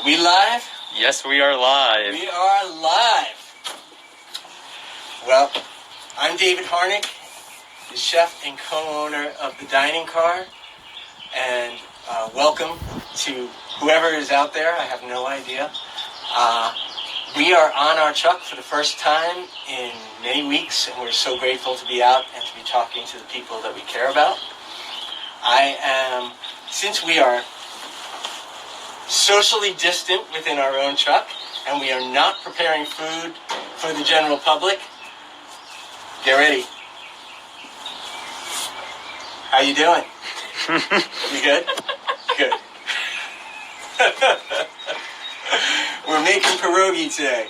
We live? Yes, we are live. We are live. Well, I'm David Harnick, the chef and co-owner of the Dining Car, and welcome to whoever is out there. I have no idea. We are on our truck for the first time in many weeks, and we're so grateful to be out and to be talking to the people that we care about. Since we are socially distant within our own truck, and we are not preparing food for the general public, get ready. How you doing? You good? Good. We're making pierogi today.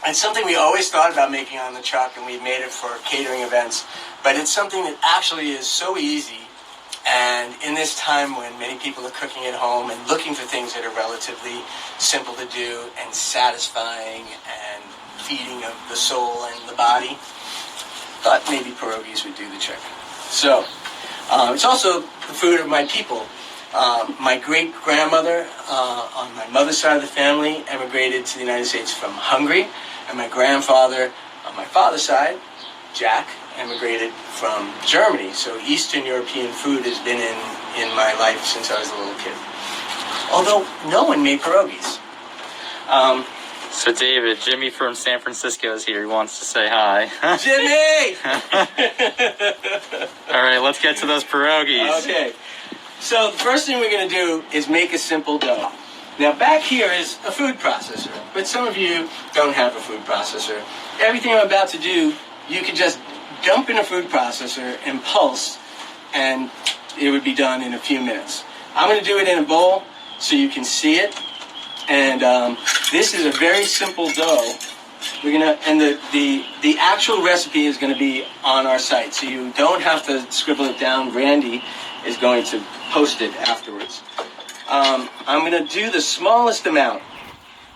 It's something we always thought about making on the truck, and we've made it for catering events, but it's something that actually is so easy. And in this time when many people are cooking at home and looking for things that are relatively simple to do and satisfying and feeding of the soul and the body, thought maybe pierogies would do the trick. So, it's also the food of my people. My great-grandmother on my mother's side of the family emigrated to the United States from Hungary, and my grandfather on my father's side, Jack, emigrated from Germany. So Eastern European food has been in my life since I was a little kid. Although no one made pierogies. So David, Jimmy from San Francisco is here. He wants to say hi. Jimmy! All right, let's get to those pierogies. Okay. So the first thing we're going to do is make a simple dough. Now back here is a food processor, but some of you don't have a food processor. Everything I'm about to do, you can just dump in a food processor and pulse, and it would be done in a few minutes. I'm going to do it in a bowl so you can see it. And this is a very simple dough. We're gonna, and the actual recipe is going to be on our site, so you don't have to scribble it down. Randy is going to post it afterwards. I'm going to do the smallest amount.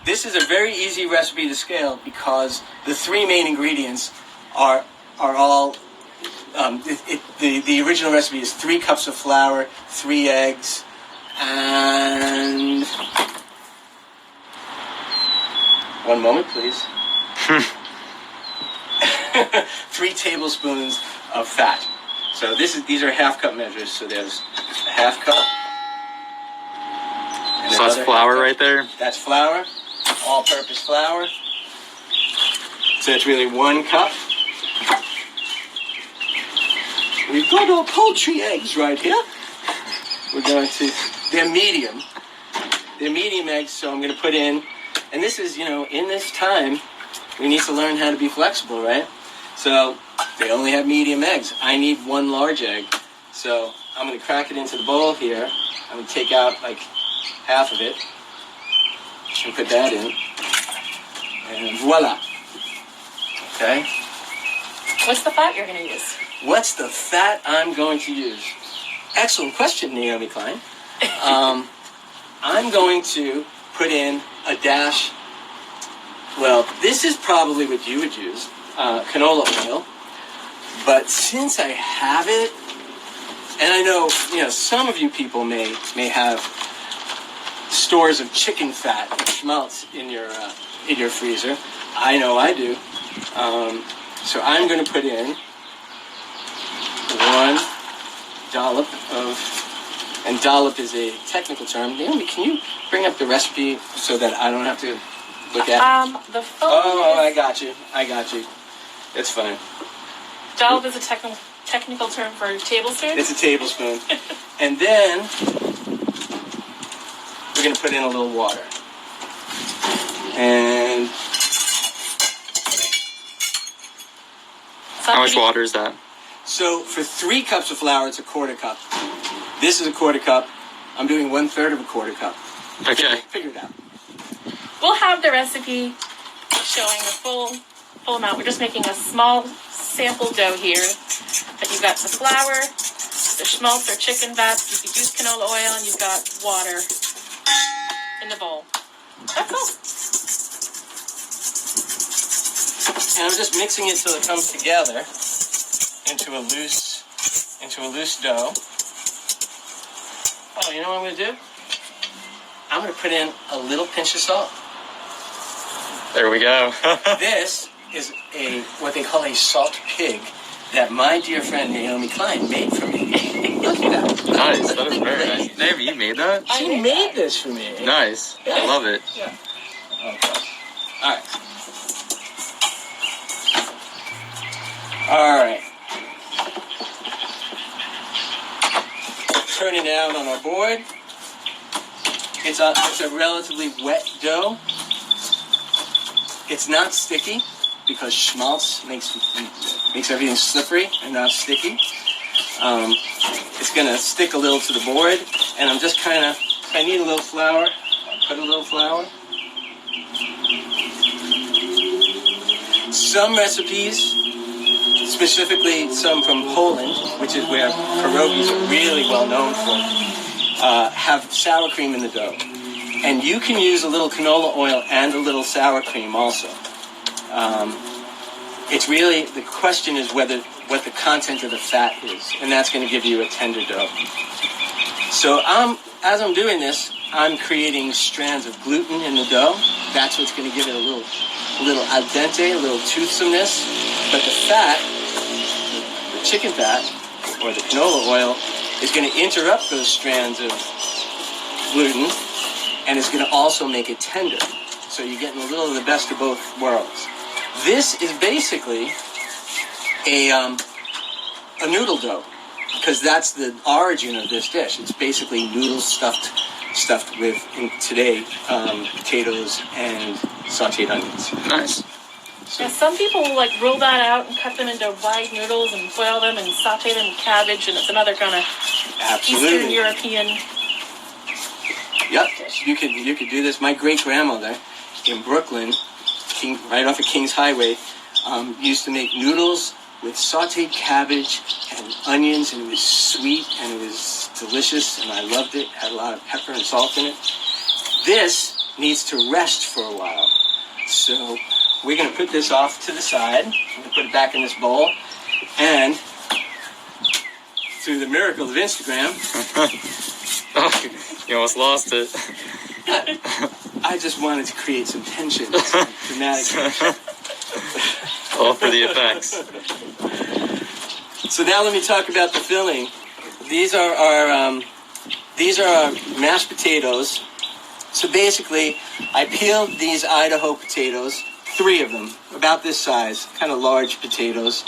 This is a very easy recipe to scale because the three main ingredients are all, the original recipe is 3 cups of flour, 3 eggs, and... One moment, please. 3 tablespoons of fat. So these are half-cup measures, so there's a half cup. So that's flour right there? That's flour, all-purpose flour. So it's really 1 cup. We've got our poultry eggs right here. They're medium. They're medium eggs, so I'm going to put in, and this is, in this time, we need to learn how to be flexible, right? So they only have medium eggs. I need 1 large egg. So I'm going to crack it into the bowl here. I'm going to take out like half of it and put that in. And voila. Okay? What's the fat you're going to use? What's the fat I'm going to use? Excellent question, Naomi Klein. I'm going to put in a dash. Well, this is probably what you would use, canola oil. But since I have it, and I know, some of you people may have stores of chicken fat and schmaltz in your freezer. I know I do. So I'm going to put in 1 dollop of, and dollop is a technical term. Naomi, can you bring up the recipe so that I don't have to look at it? The phone. Oh, I got you. It's fine. Dollop is a technical term for tablespoon? It's a tablespoon. And then we're going to put in a little water. And how much water is that? So for 3 cups of flour, it's a 1/4 cup. This is a 1/4 cup. I'm doing 1/3 of a 1/4 cup. Okay. Figure it out. We'll have the recipe showing the full amount. We're just making a small sample dough here. But you've got the flour, the schmaltz or chicken fat, you could use canola oil, and you've got water in the bowl. That's all. And I'm just mixing it till it comes together into a loose dough. Oh, you know what I'm going to do? I'm going to put in a little pinch of salt. There we go. This is what they call a salt pig that my dear friend Naomi Klein made for me. Look at that. Nice. That is very nice. Naomi, you made that? She made this for me. Nice. Yeah. I love it. Yeah. Okay. All right. All right. Turn it out on our board. It's a relatively wet dough. It's not sticky because schmaltz makes everything slippery and not sticky. It's going to stick a little to the board, and I'm just kind of, if I need a little flour, I'll put a little flour. Some recipes, specifically some from Poland, which is where pierogies are really well known for, have sour cream in the dough. And you can use a little canola oil and a little sour cream also. It's really, the question is what the content of the fat is, and that's going to give you a tender dough. So as I'm doing this, I'm creating strands of gluten in the dough. That's what's going to give it a little al dente, a little toothsomeness. But the fat, the chicken fat, or the canola oil, is going to interrupt those strands of gluten, and it's going to also make it tender. So you're getting a little of the best of both worlds. This is basically a noodle dough, because that's the origin of this dish. It's basically noodles stuffed with, today, potatoes and sautéed onions. Nice. Yeah, some people like roll that out and cut them into wide noodles and boil them and saute them with cabbage, and it's another kind of Eastern European. Yep, you could do this. My great grandmother in Brooklyn, right off of King's Highway, used to make noodles with sautéed cabbage and onions, and it was sweet and it was delicious, and I loved it. Had a lot of pepper and salt in it. This needs to rest for a while, so we're going to put this off to the side. I'm going to put it back in this bowl, and through the miracle of Instagram, You almost lost it. I just wanted to create some tension, some dramatic tension. All for the effects. So now let me talk about the filling. These are our mashed potatoes. So basically, I peeled these Idaho potatoes, 3 of them, about this size, kind of large potatoes.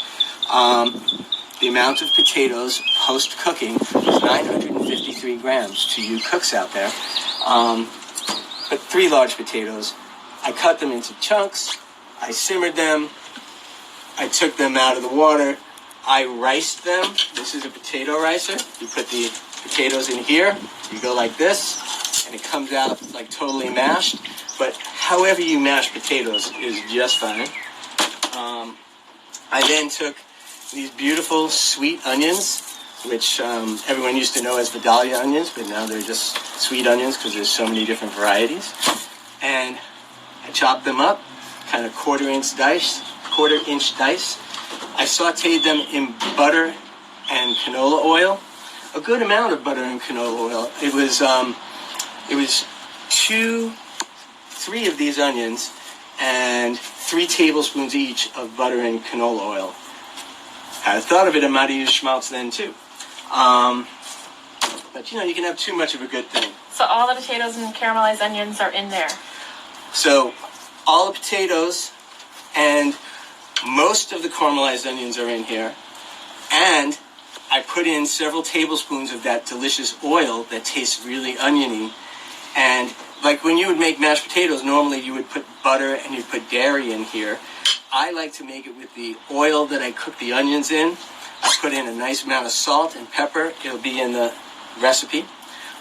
The amount of potatoes post-cooking is 953 grams to you cooks out there. But 3 large potatoes. I cut them into chunks. I simmered them. I took them out of the water. I riced them. This is a potato ricer. You put the potatoes in here. You go like this, and it comes out like totally mashed. But however you mash potatoes is just fine. I then took these beautiful sweet onions, which everyone used to know as Vidalia onions, but now they're just sweet onions because there's so many different varieties. And I chopped them up, kind of quarter-inch dice. I sautéed them in butter and canola oil, a good amount of butter and canola oil. It was 3 of these onions and 3 tablespoons each of butter and canola oil. Had I thought of it, I might have used schmaltz then too. But you can have too much of a good thing. So all the potatoes and caramelized onions are in there. So all the potatoes and most of the caramelized onions are in here. And I put in several tablespoons of that delicious oil that tastes really oniony. And like when you would make mashed potatoes, normally you would put butter and you'd put dairy in here. I like to make it with the oil that I cook the onions in. I put in a nice amount of salt and pepper. It'll be in the recipe.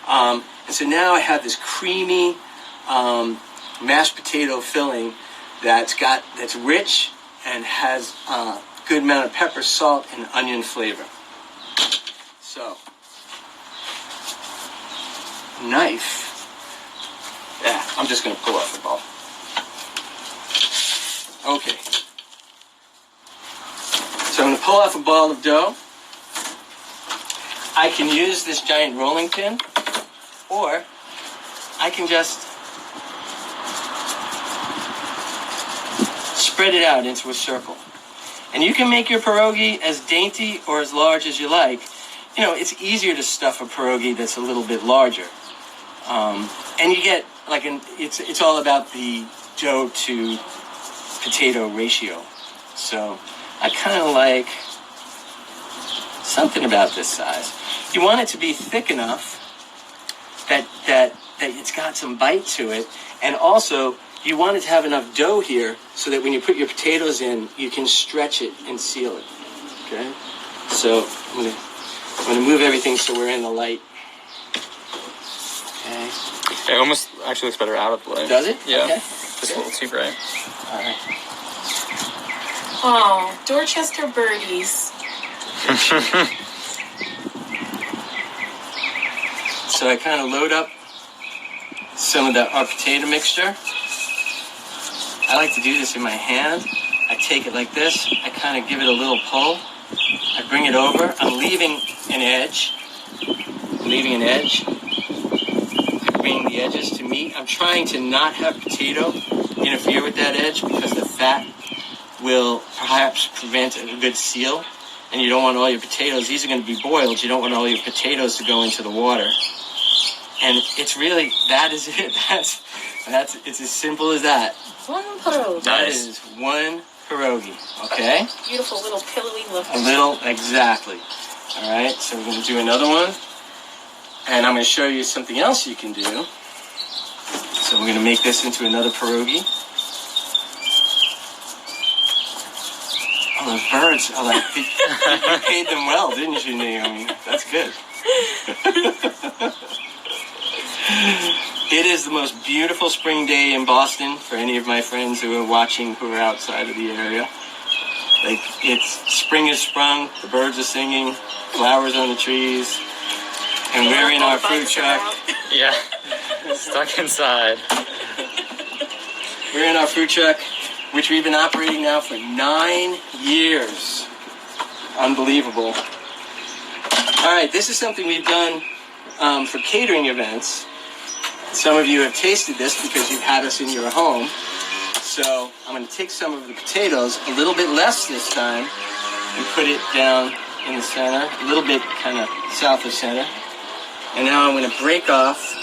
And so now I have this creamy mashed potato filling that's rich and has a good amount of pepper, salt, and onion flavor. So, knife. Yeah, I'm just going to pull off the ball. Okay. So I'm going to pull off a ball of dough. I can use this giant rolling pin, or I can just spread it out into a circle. And you can make your pierogi as dainty or as large as you like. You know, it's easier to stuff a pierogi that's a little bit larger. And you get, like, it's all about the dough to potato ratio. So I kind of like something about this size. You want it to be thick enough that it's got some bite to it, and also you want it to have enough dough here so that when you put your potatoes in, you can stretch it and seal it. Okay? So I'm gonna move everything so we're in the light. Okay. It almost actually looks better out of the light. Does it? Yeah. Okay. Just a little too bright. All right. Oh, Dorchester birdies. So I kind of load up some of our potato mixture. I like to do this in my hand. I take it like this. I kind of give it a little pull. I bring it over. I'm leaving an edge. I bring the edges to meet. I'm trying to not have potato interfere with that edge because the fat will perhaps prevent a good seal. And you don't want all your potatoes, these are going to be boiled, you don't want all your potatoes to go into the water. And it's really, that is it. It's as simple as that. One pierogi. That is one pierogi, okay? Beautiful little pillowy look. A little, exactly. All right, so we're going to do another one. And I'm going to show you something else you can do. So we're going to make this into another pierogi. Oh, those birds are like, you paid them well, didn't you, Naomi? That's good. It is the most beautiful spring day in Boston for any of my friends who are watching who are outside of the area. Like, spring has sprung, the birds are singing, flowers on the trees, and we're in our food truck. Yeah. Stuck inside. We're in our food truck, which we've been operating now for 9 years. Unbelievable. All right, this is something we've done for catering events. Some of you have tasted this because you've had us in your home. So I'm going to take some of the potatoes, a little bit less this time, and put it down in the center, a little bit kind of south of center. And now I'm going to break off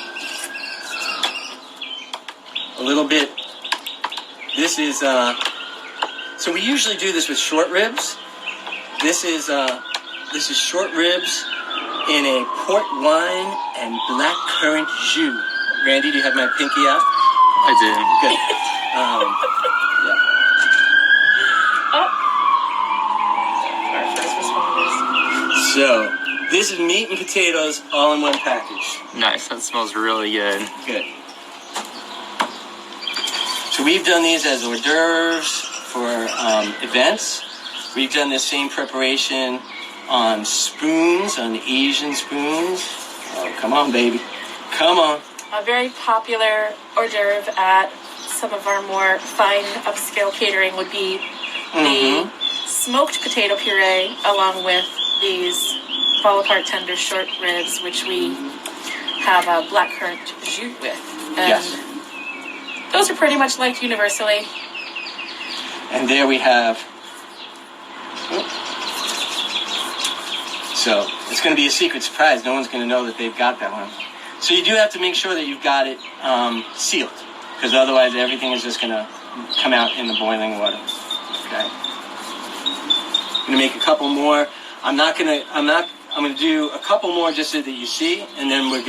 a little bit. This is, so we usually do this with short ribs. This is short ribs in a port wine and black currant jus. Randy, do you have my pinky out? I do. Good. Yeah. Our first responders. So, this is meat and potatoes all in one package. Nice. That smells really good. Good. So we've done these as hors d'oeuvres for events. We've done this same preparation on spoons, on Asian spoons. Oh, come on, baby. Come on. A very popular hors d'oeuvre at some of our more fine upscale catering would be the smoked potato puree along with these fall apart tender short ribs, which we have a black currant jus with. And Yes. those are pretty much liked universally. And there we have. So it's going to be a secret surprise. No one's going to know that they've got that one. So you do have to make sure that you've got it sealed, because otherwise everything is just going to come out in the boiling water. Okay. I'm going to make a couple more. I'm going to do a couple more just so that you see, and then we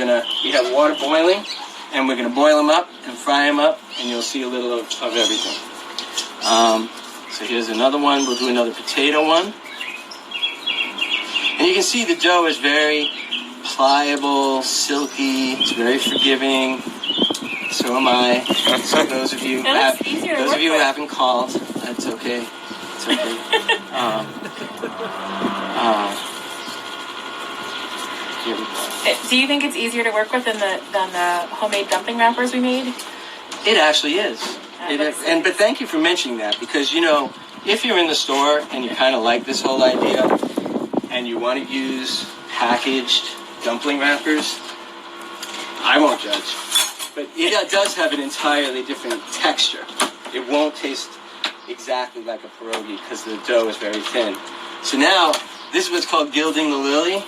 have water boiling, and we're going to boil them up and fry them up, and you'll see a little of everything. So here's another one. We'll do another potato one. And you can see the dough is very pliable, silky. It's very forgiving. So am I. So those of you who haven't called, that's okay. It's okay. Here we go. Do you think it's easier to work with than the homemade dumpling wrappers we made? It actually is. But thank you for mentioning that, because, you know, if you're in the store and you kind of like this whole idea and you want to use packaged dumpling wrappers, I won't judge. but it does have an entirely different texture. It won't taste exactly like a pierogi because the dough is very thin. So now, this is what's called gilding the lily.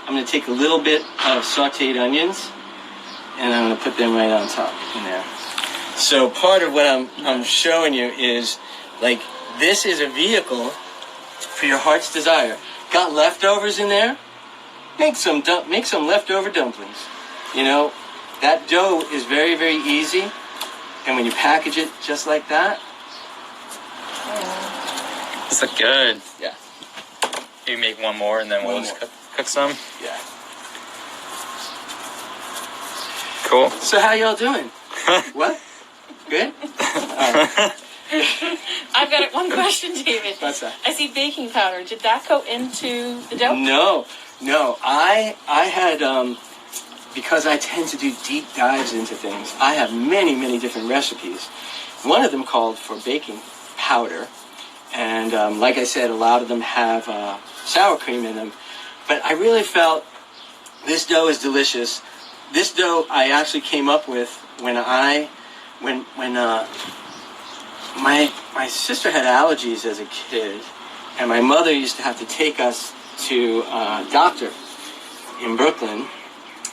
I'm going to take a little bit of sautéed onions, and I'm going to put them right on top in there. So part of what I'm showing you is, like, this is a vehicle for your heart's desire. Got leftovers in there? Make some leftover dumplings. You know, that dough is very, very easy, and when you package it just like that, This look good. yeah, You make one more and then we'll One just more. cook some. yeah. Cool. So how y'all doing? What? Good? I've got one question, David. What's that? I see baking powder. Did that go into the dough? No. I had because I tend to do deep dives into things. I have many, many different recipes. One of them called for baking powder, and like I said, a lot of them have sour cream in them. But I really felt this dough is delicious. This dough I actually came up with when my sister had allergies as a kid, and my mother used to have to take us to a doctor in Brooklyn,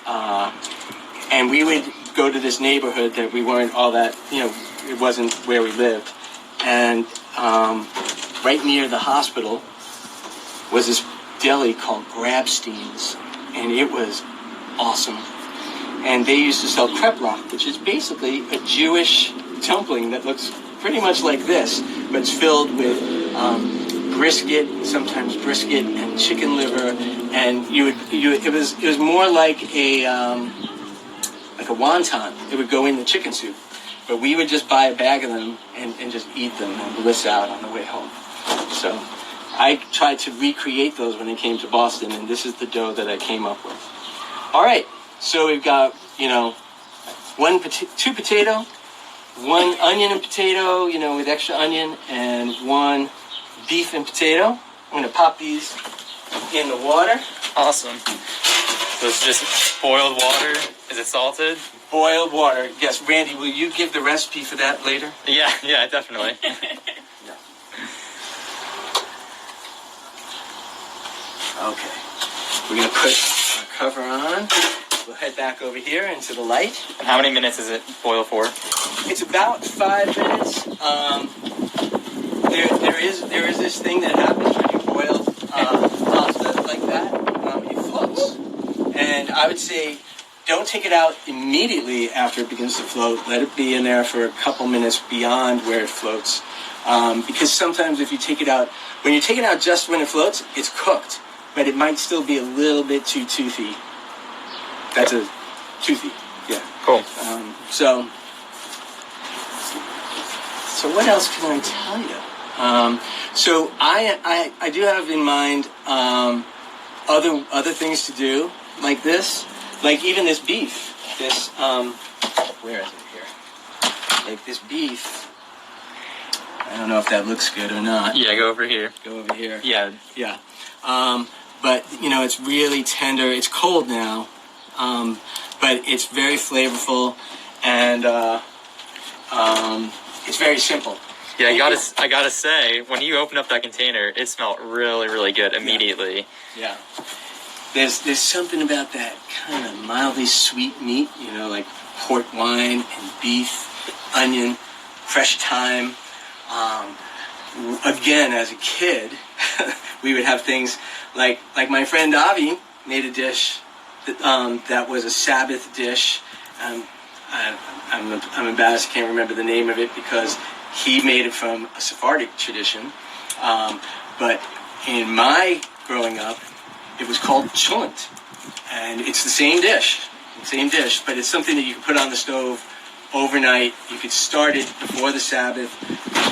and we would go to this neighborhood that we weren't all that, it wasn't where we lived, and right near the hospital was this deli called Grabstein's, and it was awesome. And they used to sell kreplach, which is basically a Jewish dumpling that looks pretty much like this, but it's filled with brisket, sometimes brisket and chicken liver, and it was more like a wonton. It would go in the chicken soup, but we would just buy a bag of them and just eat them and bliss out on the way home. So I tried to recreate those when I came to Boston, and this is the dough that I came up with. All right, so we've got two potato, one onion and potato, with extra onion, and one beef and potato. I'm gonna pop these in the water. Awesome. So it's just boiled water. Is it salted? Boiled water. Yes, Randy, will you give the recipe for that later? Yeah, definitely. Okay. We're gonna put our cover on. We'll head back over here into the light. And how many minutes is it boil for? It's about 5 minutes. There is this thing that happens when you boil pasta like that. It floats, and I would say don't take it out immediately after it begins to float. Let it be in there for a couple minutes beyond where it floats, because sometimes if you take it out, when you take it out just when it floats, it's cooked, but it might still be a little bit too toothy. That's a toothy, yeah. Cool. So what else can I tell you? So I do have in mind other things to do like this, like even this beef. This where is it here? Like this beef. I don't know if that looks good or not. Yeah, go over here. Go over here. Yeah. Yeah. But it's really tender. It's cold now. But it's very flavorful, and it's very simple. Yeah, I gotta say, when you open up that container, it smelled really, really good immediately. Yeah. There's something about that kind of mildly sweet meat, like port wine and beef, onion, fresh thyme. Again, as a kid, we would have things like my friend Avi made a dish that was a Sabbath dish. I'm embarrassed I can't remember the name of it because he made it from a Sephardic tradition. But in my growing up, it was called chulant. And it's the same dish, but it's something that you can put on the stove overnight. You could start it before the Sabbath,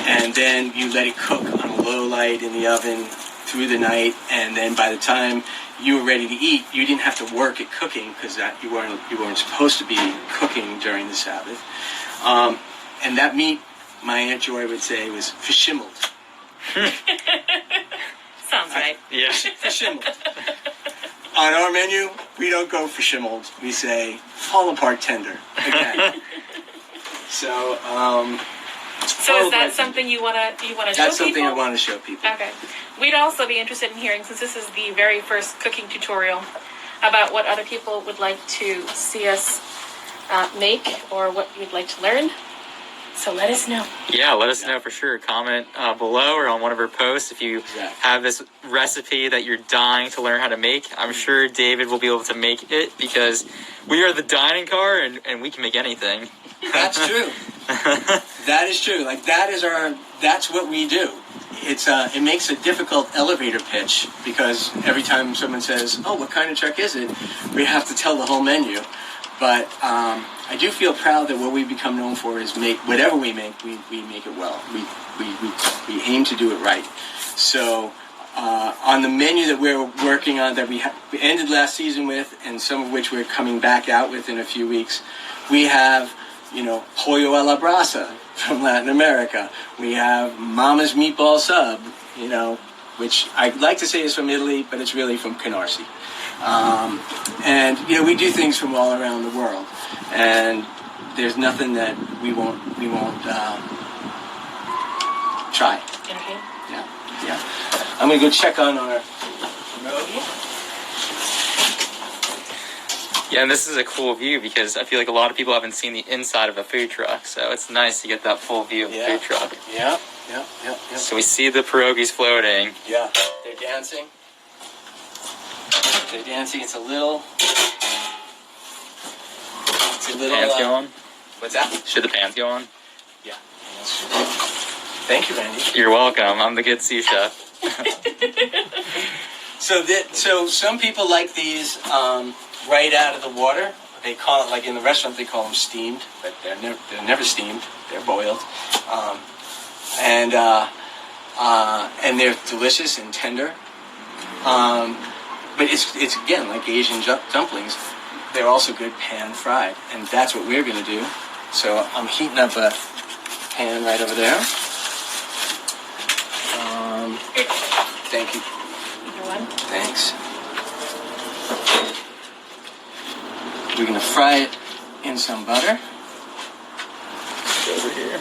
and then you let it cook on a low light in the oven through the night, and then by the time you were ready to eat, you didn't have to work at cooking because you weren't supposed to be cooking during the Sabbath. And that meat, my Aunt Joy would say, was fishimmelled. Sounds right. Yeah. Fishimmelled. On our menu, we don't go for shimmeled. We say fall apart tender. Okay. So, So is that something you wanna show people? That's something I want to show people. Okay. We'd also be interested in hearing, since this is the very first cooking tutorial, about what other people would like to see us make or what you'd like to learn. So let us know. Yeah, let us know for sure. Comment below or on one of our posts if you have this recipe that you're dying to learn how to make. I'm sure David will be able to make it because we are the dining car and we can make anything. That's true. That is true. Like that's what we do. It makes a difficult elevator pitch because every time someone says, "Oh, what kind of truck is it?" we have to tell the whole menu. But I do feel proud that what we become known for is whatever we make, we make it well. We aim to do it right. So on the menu that we're working on, that we ended last season with, and some of which we're coming back out with in a few weeks, we have, pollo a la brasa from Latin America. We have Mama's Meatball Sub, which I'd like to say is from Italy, but it's really from Canarsie. And we do things from all around the world, and there's nothing that we won't try. Okay. Yeah. I'm gonna go check on our pierogi. Yeah, and this is a cool view because I feel like a lot of people haven't seen the inside of a food truck, so it's nice to get that full view of the food truck. Yeah. So we see the pierogies floating. Yeah, they're dancing. It's a little. Pans go on? What's that? Should the pans go on? Yeah. Thank you, Randy. You're welcome. I'm the good sous chef. So some people like these right out of the water. They call it, like in the restaurant, they call them steamed, but they're never steamed. They're boiled, and they're delicious and tender. But it's again like Asian dumplings. They're also good pan fried, and that's what we're going to do. So I'm heating up a pan right over there. Thank you. Thanks. We're going to fry it in some butter. Over here.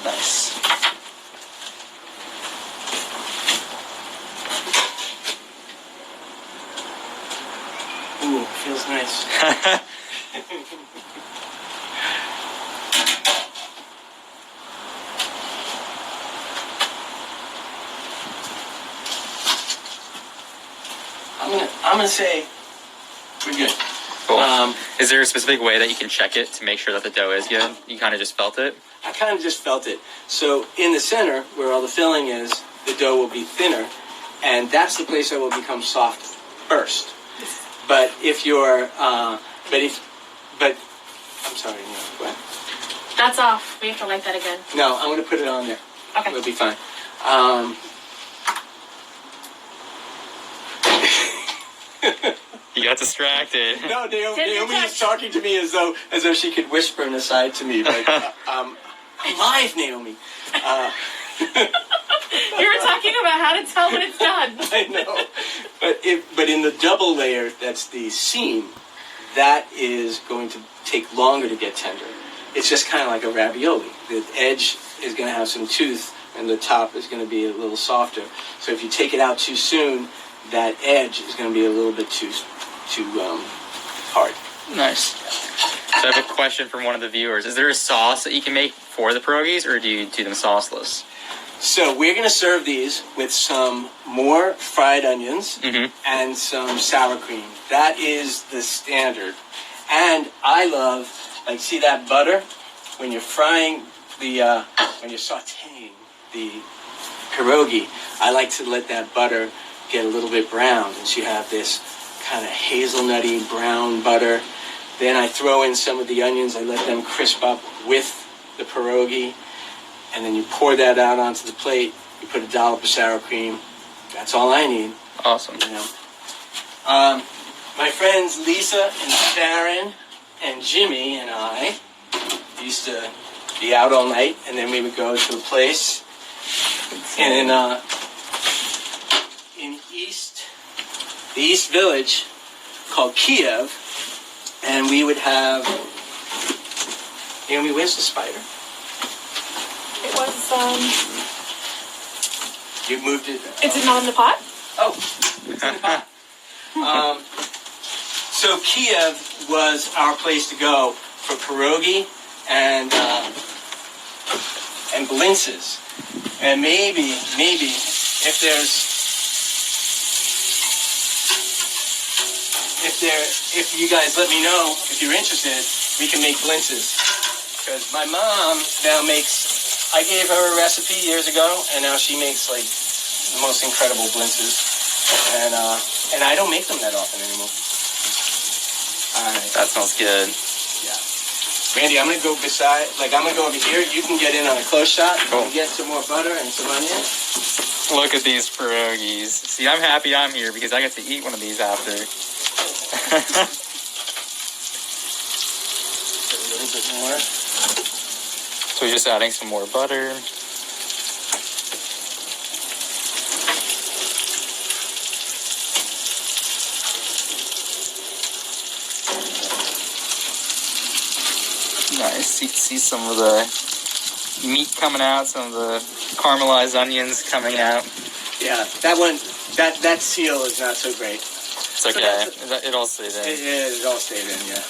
Nice. Ooh, feels nice. I'm gonna say we're good. Cool. Is there a specific way that you can check it to make sure that the dough is good? You kind of just felt it? I kind of just felt it. So in the center, where all the filling is, the dough will be thinner, and that's the place that will become soft first. But if you're, I'm sorry, go ahead. That's off. We have to light that again. No, I'm going to put it on there. Okay. It'll be fine. You got distracted. No, Naomi is talking to me as though she could whisper an aside to me. Like, I'm live, Naomi. You were talking about how to tell when it's done. I know. But in the double layer, that's the seam, that is going to take longer to get tender. It's just kind of like a ravioli. The edge is going to have some tooth, and the top is going to be a little softer. So if you take it out too soon, that edge is going to be a little bit too hard. Nice. So I have a question from one of the viewers. Is there a sauce that you can make for the pierogies, or do you do them sauceless? So we're going to serve these with some more fried onions and some sour cream. That is the standard. And I love, see that butter? When you're frying when you're sautéing the pierogi, I like to let that butter get a little bit browned. And so you have this kind of hazelnutty brown butter. Then I throw in some of the onions. I let them crisp up with the pierogi. And then you pour that out onto the plate. You put a dollop of sour cream. That's all I need. Awesome. My friends Lisa and Sharon and Jimmy and I used to be out all night, and then we would go to a place in East the East Village called Kiev, and we would have. Naomi, where's the spider? It was, You moved it. is it not in the pot? Oh, it's in the pot. So Kiev was our place to go for pierogi and blintzes. And maybe if you guys let me know if you're interested, we can make blintzes. Because my mom now makes, I gave her a recipe years ago, and now she makes like the most incredible blintzes. And I don't make them that often anymore. All right. That smells good. Yeah. Randy, I'm gonna go over here. You can get in on a close shot. Cool. Get some more butter and some onion. Look at these pierogies. See, I'm happy I'm here because I get to eat one of these after. A little bit more. So we're just adding some more butter. Nice. See some of the meat coming out, some of the caramelized onions coming out. Yeah, that one, that seal is not so great. It's okay. It all stayed in. It all stayed in, yeah.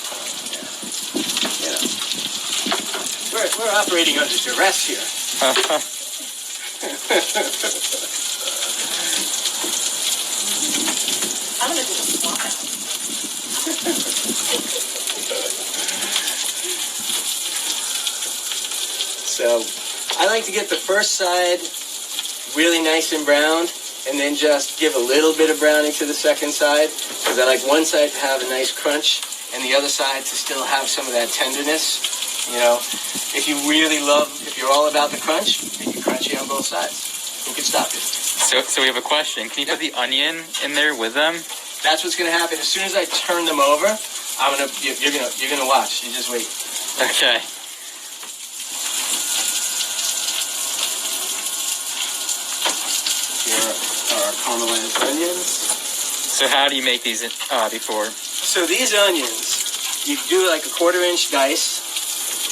We're operating under duress here. I'm gonna do this one. So I like to get the first side really nice and browned, and then just give a little bit of browning to the second side, because I like one side to have a nice crunch and the other side to still have some of that tenderness. You know, if you're all about the crunch, make it crunchy on both sides. Who can stop it? So we have a question. Can you put the onion in there with them? That's what's gonna happen. As soon as I turn them over, you're gonna watch. You just wait. Okay. Here are our caramelized onions. So how do you make these before? So these onions, you do like a 1/4-inch dice.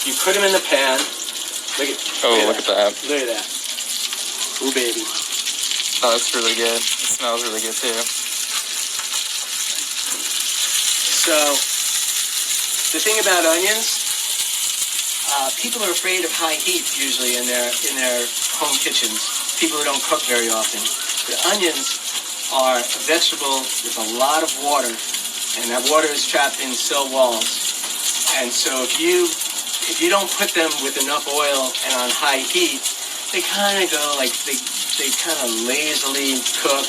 You put them in the pan. Look at that. Look at that. Ooh, baby. Oh, that's really good. It smells really good too. So the thing about onions, people are afraid of high heat usually in their home kitchens. People who don't cook very often. The onions are a vegetable with a lot of water, and that water is trapped in cell walls. And so if you don't put them with enough oil and on high heat, they kind of go like they kind of lazily cook,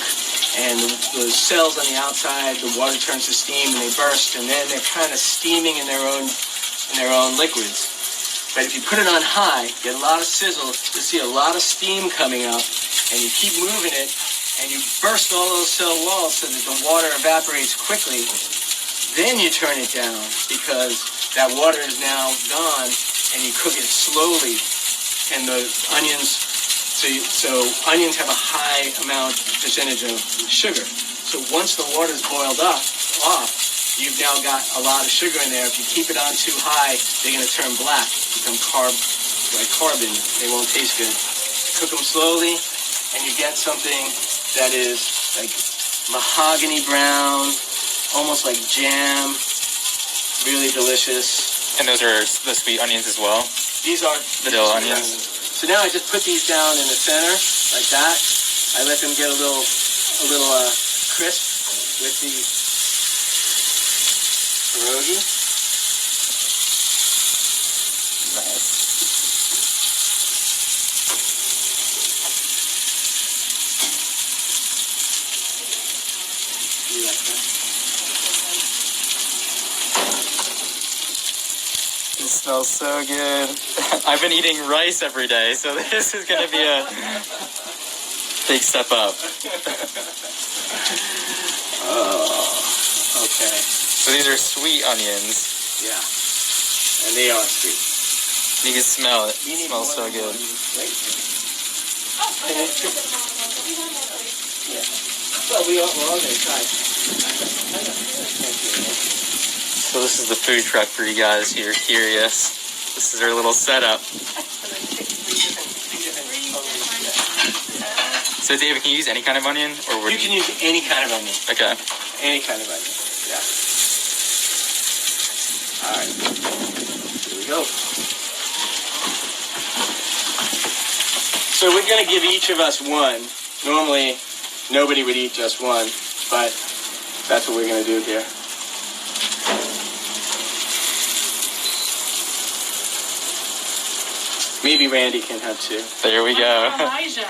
and the cells on the outside, the water turns to steam and they burst, and then they're kind of steaming in their own liquids. But if you put it on high, get a lot of sizzle, you'll see a lot of steam coming up, and you keep moving it, and you burst all those cell walls so that the water evaporates quickly. Then you turn it down, because that water is now gone, and you cook it slowly. And the onions, so onions have a high percentage of sugar. So once the water's boiled off, you've now got a lot of sugar in there. If you keep it on too high, they're going to turn black, become like carbon. They won't taste good. Cook them slowly, and you get something that is like mahogany brown, almost like jam, really delicious. And those are the sweet onions as well? These are the dill onions. So now I just put these down in the center, like that. I let them get a little crisp with the pierogi. Nice. You like that? It smells so good. I've been eating rice every day, so this is going to be a big step up. Oh, okay. So these are sweet onions. Yeah, and they are sweet. You can smell it. It smells so good. Yeah. Well, we're all going to try. So this is the food truck for you guys who are curious. This is our little setup. So David, can you use any kind of onion, or would You can use any kind of onion. Okay. Any kind of onion. Yeah. All right. Here we go. So we're going to give each of us one. Normally, nobody would eat just one, but that's what we're going to do here. Maybe Randy can have two. There we go. Elijah.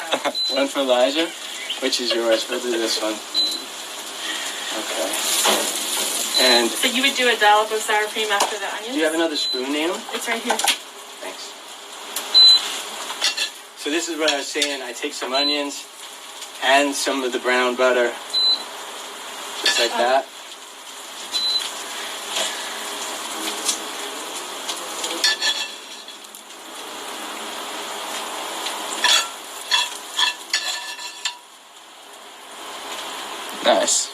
One for Elijah. Which is yours? We'll do this one. Okay. And So you would do a dollop of sour cream after the onions? do you have another spoon, Neil? It's right here. Thanks. So this is what I was saying. I take some onions and some of the brown butter. Just like that. Nice.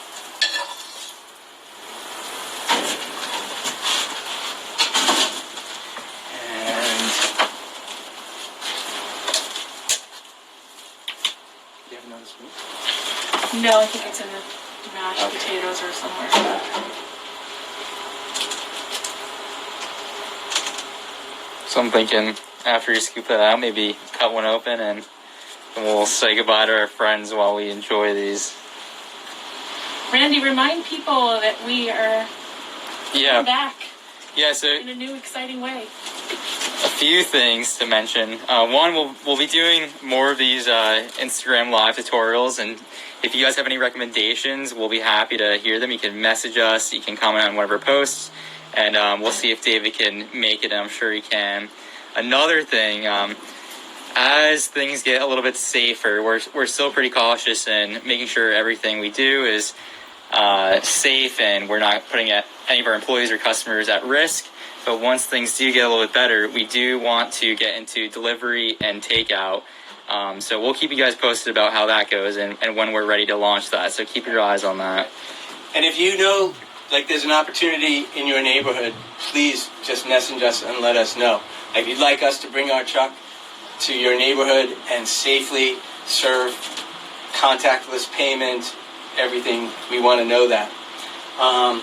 And do you have another spoon? No, I think it's in the mashed potatoes or somewhere. So I'm thinking after you scoop that out, maybe cut one open and we'll say goodbye to our friends while we enjoy these. Randy, remind people that we are back Yeah, so in a new, exciting way. a few things to mention. One, we'll be doing more of these Instagram live tutorials, and if you guys have any recommendations, we'll be happy to hear them. You can message us, you can comment on one of our posts, and we'll see if David can make it. I'm sure he can. Another thing, as things get a little bit safer, we're still pretty cautious in making sure everything we do is safe and we're not putting any of our employees or customers at risk. But once things do get a little bit better, we do want to get into delivery and takeout. So we'll keep you guys posted about how that goes and when we're ready to launch that. So keep your eyes on that. And if you know, like, there's an opportunity in your neighborhood, please just message us and let us know. Like, if you'd like us to bring our truck to your neighborhood and safely serve contactless payment, everything, we want to know that. All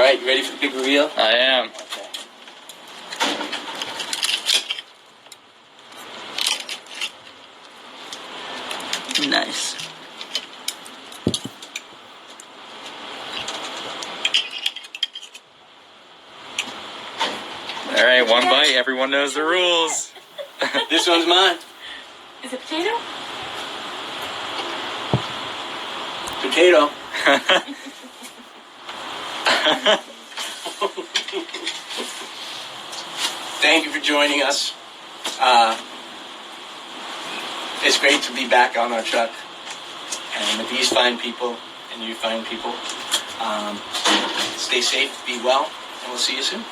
right, you ready for the big reveal? I am. Okay. Nice. All right, one bite. Everyone knows the rules. This one's mine. Is it potato? Potato. Thank you for joining us. It's great to be back on our truck and with these fine people and you fine people. Stay safe, be well, and we'll see you soon.